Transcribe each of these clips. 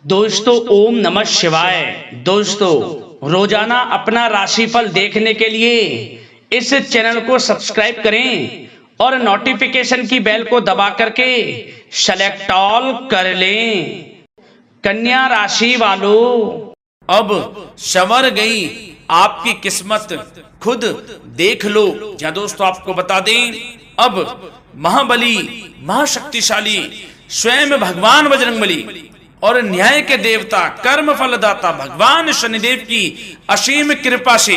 दोस्तों ओम नमः शिवाय। दोस्तों रोजाना अपना राशिफल देखने के लिए इस चैनल को सब्सक्राइब करें और नोटिफिकेशन की बेल को दबा करके सेलेक्ट ऑल कर लें। कन्या राशि वालों, अब संवर गई आपकी किस्मत, खुद देख लो। या दोस्तों आपको बता दें, अब महाबली महाशक्तिशाली स्वयं भगवान बजरंगबली और न्याय के देवता कर्म फलदाता भगवान शनिदेव की असीम कृपा से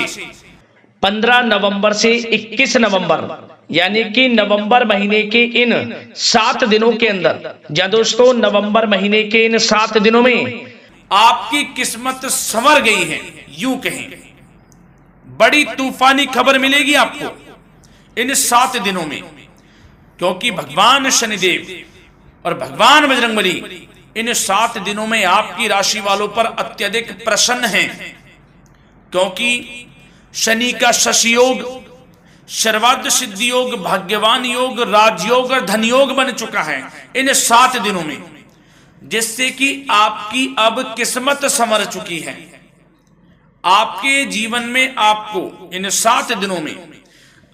15 नवंबर से 21 नवंबर यानी कि नवंबर महीने के इन 7 दिनों के अंदर, या दोस्तों नवंबर महीने के इन 7 दिनों में आपकी किस्मत संवर गई है। यूं कहें, बड़ी तूफानी खबर मिलेगी आपको इन 7 दिनों में, क्योंकि भगवान शनिदेव और भगवान बजरंगबली इन 7 दिनों में आपकी राशि वालों पर अत्यधिक प्रसन्न हैं, क्योंकि शनि का शशि योग, सर्वार्थ सिद्धि योग, भाग्यवान योग, राजयोग और धन योग बन चुका है इन 7 दिनों में, जिससे कि आपकी अब किस्मत संवर चुकी है। आपके जीवन में आपको इन 7 दिनों में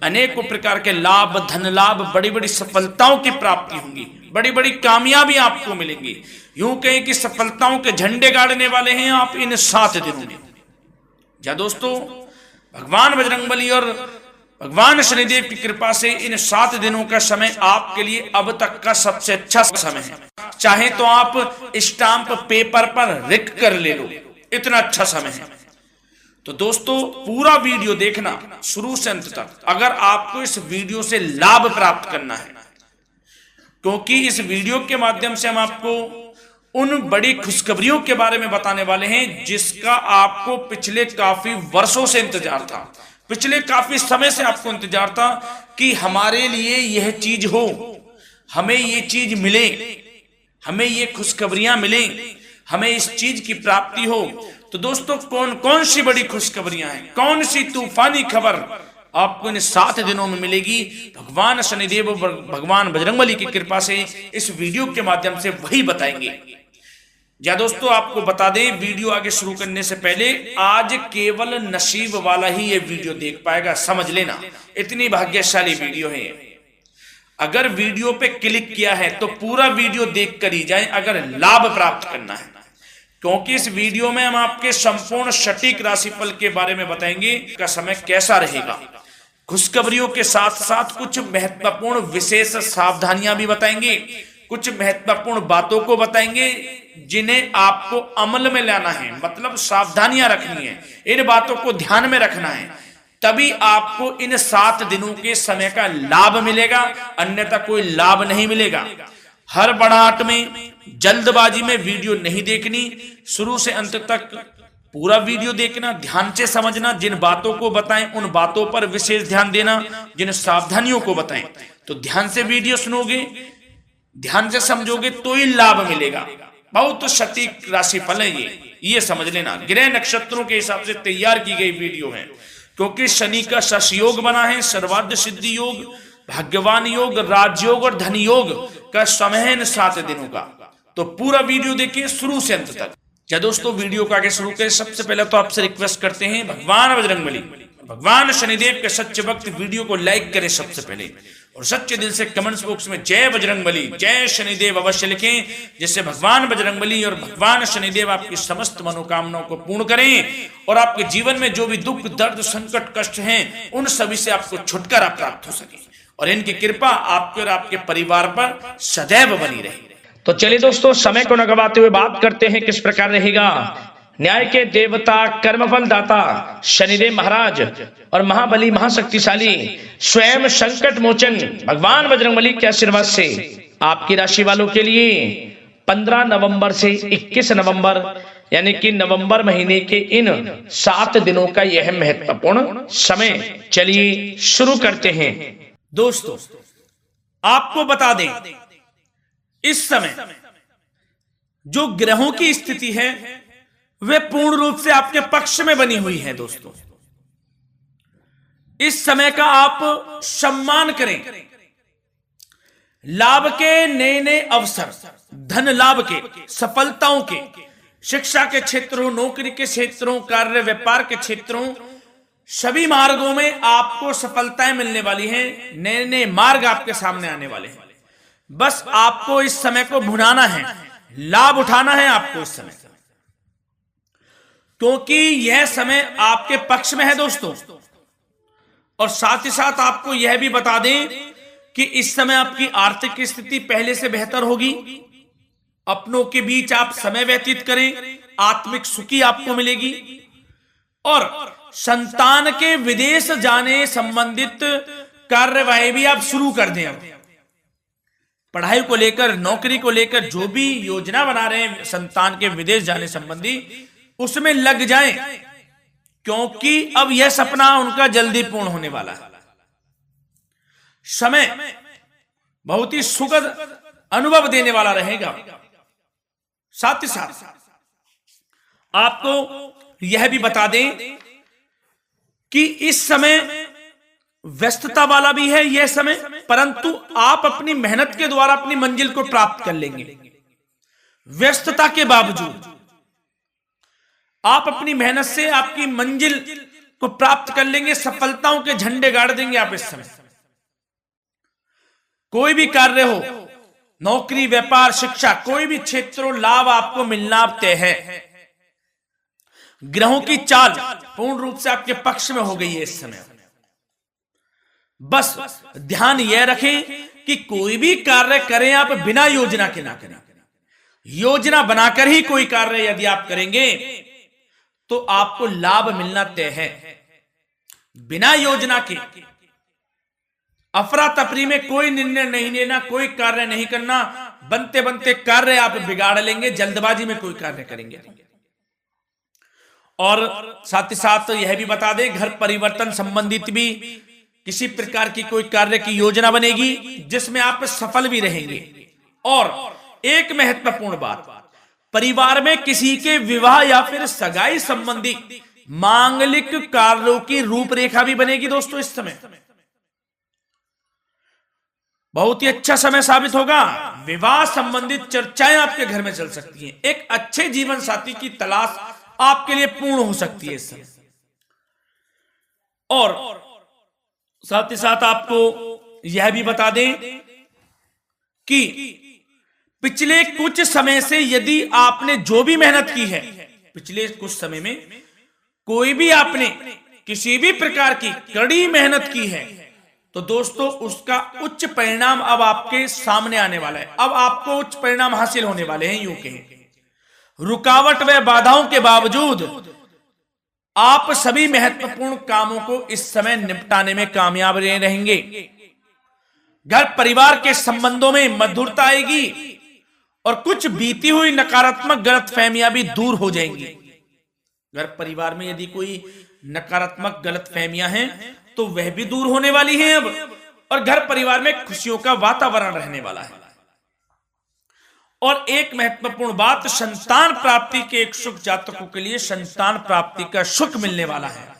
अनेकों प्रकार के लाभ, धन लाभ, बड़ी बड़ी सफलताओं की प्राप्ति होंगी, बड़ी बड़ी कामयाबी आपको मिलेंगी। यूं कहें कि सफलताओं के झंडे गाड़ने वाले हैं आप इन 7 दिनों में। या दोस्तों भगवान बजरंगबली और भगवान शनिदेव की कृपा से इन 7 दिनों का समय आपके लिए अब तक का सबसे अच्छा समय है। चाहे तो आप स्टाम्प पेपर पर लिख कर ले लो, इतना अच्छा समय है। तो दोस्तों पूरा वीडियो देखना शुरू से अंत तक, अगर आपको इस वीडियो से लाभ प्राप्त करना है, क्योंकि इस वीडियो के माध्यम से हम आपको उन बड़ी खुशखबरियों के बारे में बताने वाले हैं जिसका आपको पिछले काफी वर्षों से इंतजार था, पिछले काफी समय से आपको इंतजार था कि हमारे लिए यह चीज हो, हमें ये चीज मिले, हमें ये खुशखबरियां मिले, हमें इस चीज की प्राप्ति हो। तो दोस्तों कौन कौन सी बड़ी खुशखबरियां हैं, कौन सी तूफानी खबर आपको इन 7 दिनों में मिलेगी, भगवान शनिदेव और भगवान बजरंगबली की कृपा से इस वीडियो के माध्यम से वही बताएंगे। या दोस्तों आपको बता दें, वीडियो आगे शुरू करने से पहले आज केवल नसीब वाला ही ये वीडियो देख पाएगा, समझ लेना, इतनी भाग्यशाली वीडियो है। अगर वीडियो पे क्लिक किया है तो पूरा वीडियो देख कर ही जाए अगर लाभ प्राप्त करना है, क्योंकि इस वीडियो में हम आपके संपूर्ण सटीक राशिफल के बारे में बताएंगे का समय कैसा रहेगा। खुशखबरियों के साथ साथ कुछ महत्वपूर्ण विशेष सावधानियां भी बताएंगे, कुछ महत्वपूर्ण बातों को बताएंगे जिन्हें आपको अमल में लाना है, मतलब सावधानियां रखनी है, इन बातों को ध्यान में रखना है, तभी आपको इन 7 दिनों के समय का लाभ मिलेगा, अन्यथा कोई लाभ नहीं मिलेगा। हर बड़ाहट में, जल्दबाजी में वीडियो नहीं देखनी, शुरू से अंत तक पूरा वीडियो देखना, ध्यान से समझना, जिन बातों को बताएं उन बातों पर विशेष ध्यान देना, जिन सावधानियों को बताएं तो ध्यान से वीडियो सुनोगे, ध्यान से समझोगे तो ही लाभ मिलेगा। बहुत सटीक राशिफल है ये समझ लेना। ग्रह नक्षत्रों के हिसाब से तैयार की गई वीडियो है, क्योंकि शनि का शशि योग बना है, सर्वार्थ सिद्धि योग, भाग्यवान योग, राजयोग और धन योग का समय है इन 7 दिनों का। तो पूरा वीडियो देखिए शुरू से अंत तक। या दोस्तों वीडियो को आगे शुरू करें, सबसे पहले तो आपसे रिक्वेस्ट करते हैं, भगवान बजरंगबली, भगवान शनिदेव के सच्चे भक्त वीडियो को लाइक करें सबसे पहले, और सच्चे दिल से कमेंट्स बॉक्स में जय बजरंगबली, जय शनिदेव अवश्य लिखें, जिससे भगवान बजरंगबली और भगवान शनिदेव आपकी समस्त मनोकामनाओं को पूर्ण करें और आपके जीवन में जो भी दुख, दर्द, संकट, कष्ट हैं उन सभी से आपको छुटकारा प्राप्त हो सके और इनकी कृपा आपके और आपके परिवार पर सदैव बनी रहे। तो चलिए दोस्तों समय को न गवाते हुए बात करते हैं किस प्रकार रहेगा न्याय के देवता, कर्मफल दाता शनिदेव महाराज और महाबली महाशक्तिशाली स्वयं संकट मोचन भगवान बजरंगबली के आशीर्वाद से आपकी राशि वालों के लिए 15 नवंबर से 21 नवंबर यानी कि नवंबर महीने के इन 7 दिनों का यह महत्वपूर्ण समय। चलिए शुरू करते हैं। दोस्तों आपको बता दें, इस समय जो ग्रहों की स्थिति है वे पूर्ण रूप से आपके पक्ष में बनी हुई है। दोस्तों इस समय का आप सम्मान करें, लाभ के नए नए अवसर, धन लाभ के, सफलताओं के, शिक्षा के क्षेत्रों, नौकरी के क्षेत्रों, कार्य व्यापार के क्षेत्रों, सभी मार्गों में आपको सफलताएं मिलने वाली हैं। नए नए मार्ग आपके सामने आने वाले हैं। बस आपको इस समय को भुनाना है, लाभ उठाना है आपको इस समय, क्योंकि यह समय आपके पक्ष में है दोस्तों। और साथ ही साथ आपको यह भी बता दें कि इस समय आपकी आर्थिक स्थिति पहले से बेहतर होगी। अपनों के बीच आप समय व्यतीत करें, आत्मिक सुखी आपको मिलेगी। और संतान के विदेश जाने संबंधित कार्यवाही भी आप शुरू कर दें। अब पढ़ाई को लेकर, नौकरी को लेकर जो भी योजना बना रहे हैं संतान के विदेश जाने संबंधी, उसमें लग जाएं, क्योंकि अब यह सपना उनका जल्दी पूर्ण होने वाला है। समय बहुत ही सुखद अनुभव देने वाला रहेगा। साथ ही साथ आपको यह भी बता दें कि इस समय व्यस्तता वाला भी है यह समय, परंतु आप अपनी मेहनत के द्वारा अपनी मंजिल को प्राप्त कर लेंगे। व्यस्तता के बावजूद आप अपनी मेहनत से आपकी मंजिल को प्राप्त कर लेंगे। सफलताओं के झंडे गाड़ देंगे आप इस समय। कोई भी कार्य हो, नौकरी, व्यापार, शिक्षा, कोई भी क्षेत्रों, लाभ आपको मिलना तय है। ग्रहों की चाल पूर्ण रूप से आपके पक्ष में हो गई है इस समय। बस ध्यान यह रखें कि कोई भी कार्य करें आप बिना योजना के ना करें। योजना बनाकर ही कोई कार्य यदि आप करेंगे तो आपको लाभ मिलना तय है। बिना योजना के अफरा तफरी में कोई निर्णय नहीं लेना, कोई कार्य नहीं करना। बनते बनते कार्य आप बिगाड़ लेंगे, जल्दबाजी में कोई कार्य करेंगे। और साथ ही साथ यह भी बता दें, घर परिवर्तन संबंधित भी किसी प्रकार की कोई कार्य की योजना बनेगी जिसमें आप सफल भी रहेंगे। और एक महत्वपूर्ण बात, परिवार में किसी के विवाह या फिर सगाई संबंधी मांगलिक कार्यों की रूपरेखा भी बनेगी दोस्तों इस समय। बहुत ही अच्छा समय साबित होगा। विवाह संबंधित चर्चाएं आपके घर में चल सकती हैं। एक अच्छे जीवन साथी की तलाश आपके लिए पूर्ण हो सकती है इस समय। और साथ ही साथ आपको यह भी बता दें कि पिछले कुछ समय से यदि आपने जो भी मेहनत की है, पिछले कुछ समय में कोई भी आपने किसी भी प्रकार की कड़ी मेहनत की है, तो दोस्तों उसका उच्च परिणाम अब आपके सामने आने वाला है। अब आपको उच्च परिणाम हासिल होने वाले हैं। यूं कहें, रुकावट व बाधाओं के बावजूद आप सभी महत्वपूर्ण कामों को इस समय निपटाने में कामयाब रहेंगे। घर परिवार के संबंधों में मधुरता आएगी और कुछ बीती हुई नकारात्मक गलतफहमियां भी दूर हो जाएंगी। घर परिवार में यदि कोई नकारात्मक गलतफहमियां हैं तो वह भी दूर होने वाली हैं अब, और घर परिवार में खुशियों का वातावरण रहने वाला है। और एक महत्वपूर्ण बात, संतान प्राप्ति के इच्छुक जातकों के लिए संतान प्राप्ति का सुख मिलने वाला है।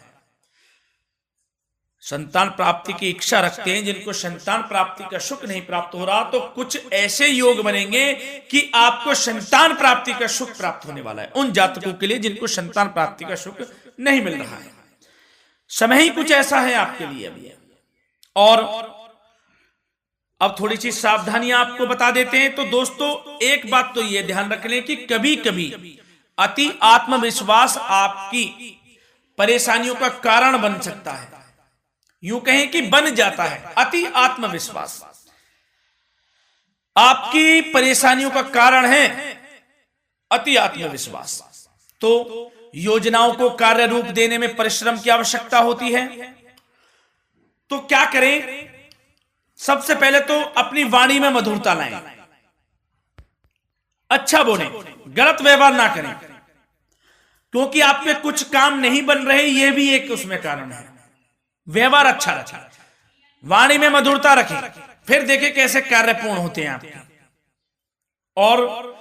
संतान प्राप्ति की इच्छा रखते हैं जिनको संतान प्राप्ति का सुख नहीं प्राप्त हो रहा, तो कुछ ऐसे योग बनेंगे कि आपको संतान प्राप्ति का सुख प्राप्त होने वाला है। उन जातकों के लिए जिनको संतान प्राप्ति का सुख नहीं मिल रहा है, समय ही कुछ ऐसा है आपके लिए अभी। और अब थोड़ी सी सावधानियां आपको बता देते हैं। तो दोस्तों एक बात तो यह ध्यान रख लें कि कभी कभी अति आत्मविश्वास आपकी परेशानियों का कारण बन सकता है। यूं कहें कि बन जाता है। अति आत्मविश्वास आपकी परेशानियों का कारण है। अति आत्मविश्वास तो योजनाओं को कार्य रूप देने में परिश्रम की आवश्यकता होती है। तो क्या करें? सबसे पहले तो अपनी वाणी में मधुरता लाएं, अच्छा बोलें, गलत व्यवहार ना करें, क्योंकि आपके कुछ काम नहीं बन रहे, यह भी एक उसमें कारण है। व्यवहार अच्छा रखें, वाणी में मधुरता रखें, फिर देखें कैसे कार्य पूर्ण होते हैं आपके। और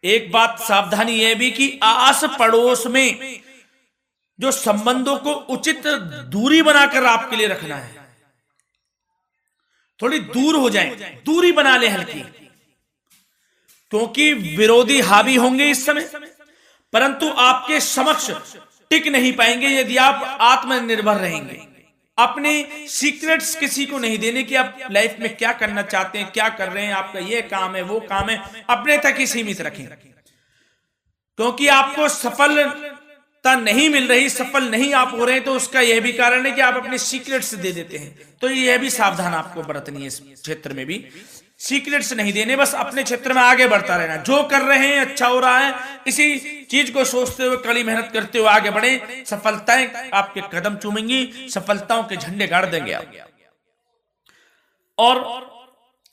एक बात सावधानी यह भी कि आस पड़ोस में जो संबंधों को उचित दूरी बनाकर आपके लिए रखना है। थोड़ी दूर हो जाएं, दूरी बना ले हल्की, क्योंकि विरोधी हावी होंगे इस समय। परंतु आपके समक्ष टिक नहीं पाएंगे यदि आप आत्मनिर्भर रहेंगे। अपने सीक्रेट्स किसी को नहीं देने कि आप लाइफ में क्या करना चाहते हैं, क्या कर रहे हैं, आपका ये काम है, वो काम है, अपने तक ही सीमित रखें। क्योंकि आपको सफलता नहीं मिल रही, सफल नहीं आप हो रहे हैं, तो उसका यह भी कारण है कि आप अपने सीक्रेट्स दे देते हैं। तो यह भी सावधान आपको बरतनी है इस क्षेत्र में भी। सीक्रेट्स नहीं देने, बस अपने क्षेत्र में आगे बढ़ता रहना। जो कर रहे हैं अच्छा हो रहा है, इसी चीज को सोचते हुए कड़ी मेहनत करते हुए आगे बढ़े। सफलताएं आपके कदम चूमेंगी, सफलताओं के झंडे गाड़ देंगे आप। और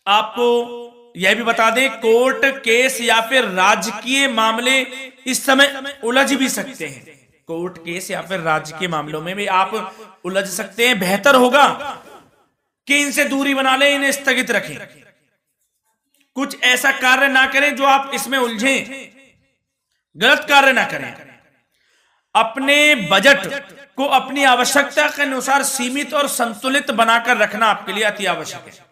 आपको यह भी बता दें, कोर्ट केस या फिर राजकीय मामले इस समय उलझ भी सकते हैं। कोर्ट केस या फिर राजकीय मामलों में भी आप उलझ सकते हैं। बेहतर होगा कि इनसे दूरी बना लें, इन्हें स्थगित रखें। कुछ ऐसा कार्य ना करें जो आप इसमें उलझें, गलत कार्य ना करें। अपने बजट को अपनी आवश्यकता के अनुसार सीमित और संतुलित बनाकर रखना आपके लिए अति आवश्यक है।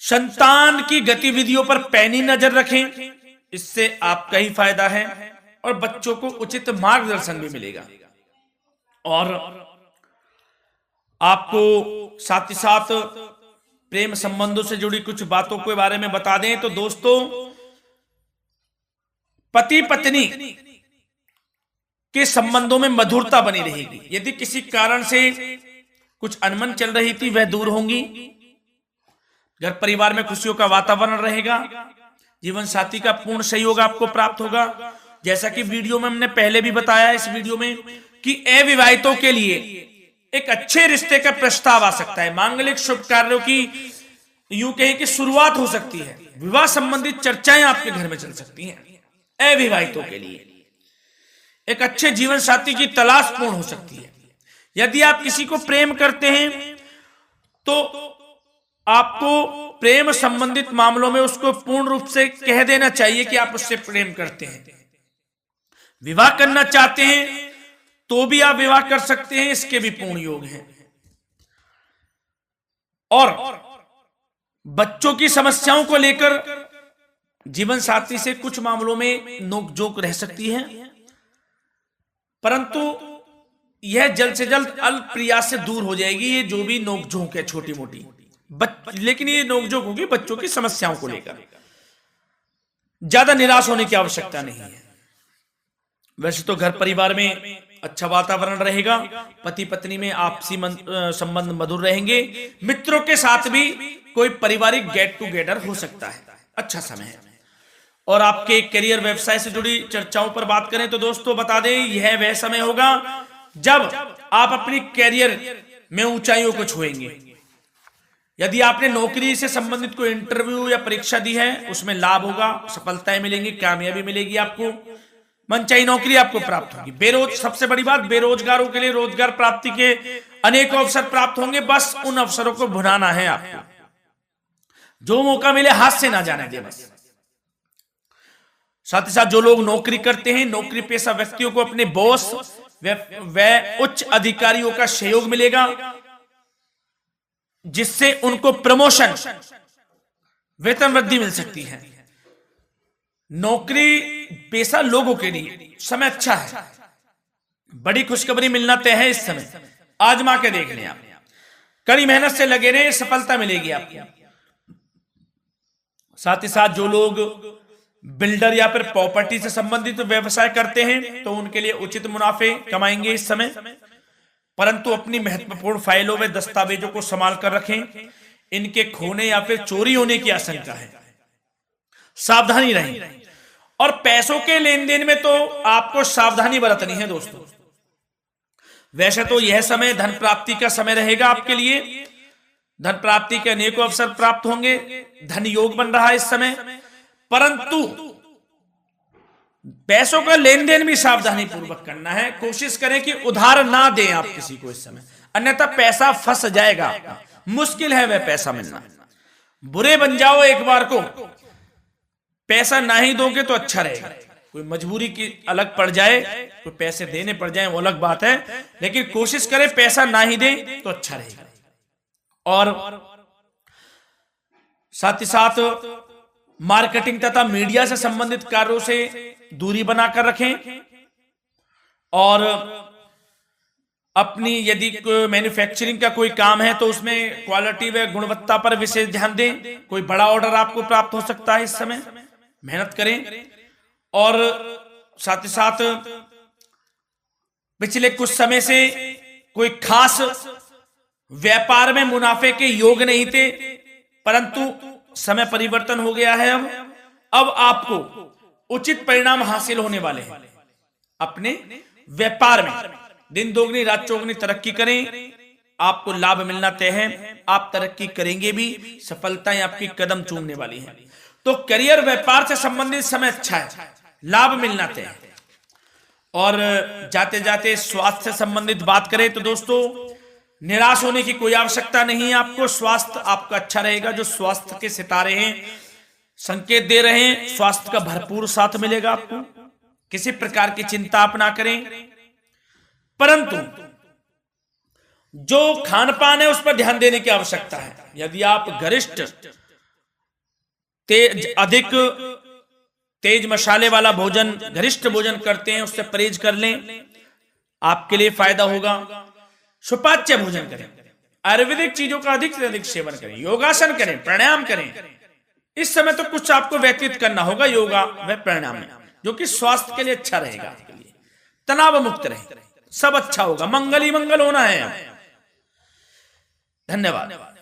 संतान की गतिविधियों पर पैनी नजर रखें, इससे आपका ही फायदा है और बच्चों को उचित मार्गदर्शन भी मिलेगा। और आपको साथ ही साथ प्रेम संबंधों से जुड़ी कुछ बातों के बारे में बता दें तो दोस्तों, पति पत्नी के संबंधों में मधुरता बनी रहेगी। यदि किसी कारण से कुछ अनबन चल रही थी, वह दूर होंगी। घर परिवार में खुशियों का वातावरण रहेगा। जीवन साथी का पूर्ण सहयोग आपको प्राप्त होगा। जैसा कि वीडियो में हमने पहले भी बताया इस वीडियो में कि अविवाहितों के लिए एक अच्छे रिश्ते का प्रस्ताव आ सकता है। मांगलिक शुभ कार्यों की यूं कहें कि शुरुआत हो सकती है। विवाह संबंधित चर्चाएं आपके घर में चल सकती हैं। अविवाहितों के लिए एक अच्छे जीवन साथी की तलाश पूर्ण हो सकती है। यदि आप किसी को प्रेम करते हैं तो आपको प्रेम संबंधित मामलों में उसको पूर्ण रूप से कह देना चाहिए कि आप उससे प्रेम करते हैं। विवाह करना चाहते हैं तो भी आप विवाह कर सकते हैं, इसके भी पूर्ण योग हैं। और बच्चों की समस्याओं को लेकर जीवन साथी से कुछ मामलों में नोकझोंक रह सकती है, परंतु यह जल्द से जल्द अल्प प्रयास से दूर हो जाएगी। ये जो भी नोकझोंक है छोटी मोटी, लेकिन ये नोकझोंक होगी बच्चों की समस्याओं को लेकर। ज्यादा निराश होने की आवश्यकता नहीं है। वैसे तो घर परिवार में अच्छा वातावरण रहेगा। पति पत्नी में आपसी संबंध मधुर रहेंगे। मित्रों के साथ भी कोई पारिवारिक गेट टुगेदर हो सकता है। अच्छा समय है। और आपके करियर व्यवसाय से जुड़ी चर्चाओं पर बात करें तो दोस्तों बता दें, यह वह समय होगा जब आप अपनी करियर में ऊंचाइयों को छुएंगे। यदि आपने नौकरी से संबंधित कोई इंटरव्यू या परीक्षा दी है, उसमें लाभ होगा, सफलताएं मिलेंगी, कामयाबी मिलेगी, आपको मनचाही नौकरी आपको प्राप्त होगी। सबसे बड़ी बात, बेरोजगारों के लिए रोजगार प्राप्ति के अनेक अवसर प्राप्त होंगे। बस उन अवसरों को भुनाना है आपको। जो मौका मिले हाथ से ना जाने दे बस। साथ ही साथ जो लोग नौकरी करते हैं, नौकरी पेशा व्यक्तियों को अपने बॉस व उच्च अधिकारियों का सहयोग मिलेगा, जिससे उनको प्रमोशन, वेतन वृद्धि मिल सकती है। नौकरी पेशा लोगों के लिए समय अच्छा है। बड़ी खुशखबरी मिलना तय है इस समय। आजमा के देख लें आप। कड़ी मेहनत से लगे रहे, सफलता मिलेगी आपको। साथ ही साथ जो लोग बिल्डर या फिर प्रॉपर्टी से संबंधित व्यवसाय करते हैं तो उनके लिए उचित मुनाफे कमाएंगे इस समय, परंतु अपनी महत्वपूर्ण फाइलों में दस्तावेजों को संभाल कर रखें। इनके खोने या फिर चोरी होने की आशंका है, सावधानी रहें। और पैसों के लेन देन में तो आपको सावधानी बरतनी है दोस्तों। वैसे तो यह समय धन प्राप्ति का समय रहेगा आपके लिए। धन प्राप्ति के अनेकों अवसर प्राप्त होंगे, धन योग बन रहा है इस समय, परंतु पैसों का लेन देन भी सावधानी पूर्वक करना है। कोशिश करें कि उधार ना दें आप किसी को इस समय, अन्यथा पैसा फंस जाएगा। मुश्किल है वह पैसा मिलना। बुरे बन जाओ एक बार को, पैसा ना ही दोगे तो अच्छा रहेगा। कोई मजबूरी की अलग पड़ जाए, कोई पैसे देने पड़ जाए वो अलग बात है, लेकिन कोशिश करें पैसा ना ही दें तो अच्छा रहेगा। और साथ ही साथ मार्केटिंग तथा मीडिया से संबंधित कार्यों से दूरी बनाकर रखें और अपनी यदि मैन्युफैक्चरिंग का कोई काम है तो उसमें क्वालिटी व गुणवत्ता पर विशेष ध्यान दें। कोई बड़ा ऑर्डर आपको प्राप्त हो सकता है इस समय, मेहनत करें। और साथ ही साथ पिछले कुछ समय से कोई खास व्यापार में मुनाफे के योग नहीं थे, परंतु समय परिवर्तन हो गया है। अब आपको उचित परिणाम हासिल होने वाले हैं अपने व्यापार में। दिन दोगुनी रात चौगुनी तरक्की करें, आपको लाभ मिलना तय है। आप तरक्की करेंगे भी, सफलताएं आपकी कदम चूमने वाली हैं। तो करियर व्यापार से संबंधित समय अच्छा है, लाभ मिलना तय है। और जाते जाते स्वास्थ्य से संबंधित बात करें तो दोस्तों निराश होने की कोई आवश्यकता नहीं है आपको। स्वास्थ्य आपका अच्छा रहेगा। जो स्वास्थ्य के सितारे हैं संकेत दे रहे हैं, स्वास्थ्य का भरपूर साथ मिलेगा आपको। किसी प्रकार की चिंता आप ना करें, परंतु जो खान पान है उस पर ध्यान देने की आवश्यकता है। यदि आप गरिष्ठ अधिक तेज मसाले वाला भोजन, गरिष्ठ भोजन करते हैं, उससे परहेज कर लें, आपके लिए फायदा होगा। सुपाच्य भोजन करें, आयुर्वेदिक चीजों का अधिक से अधिक सेवन करें, योगासन करें, प्राणायाम करें। इस समय तो कुछ आपको व्यतीत करना होगा योगा व प्राणायाम में, जो कि स्वास्थ्य के लिए अच्छा रहेगा, आपके लिए तनाव मुक्त रहे, सब अच्छा होगा। मंगल ही मंगल होना है। धन्यवाद।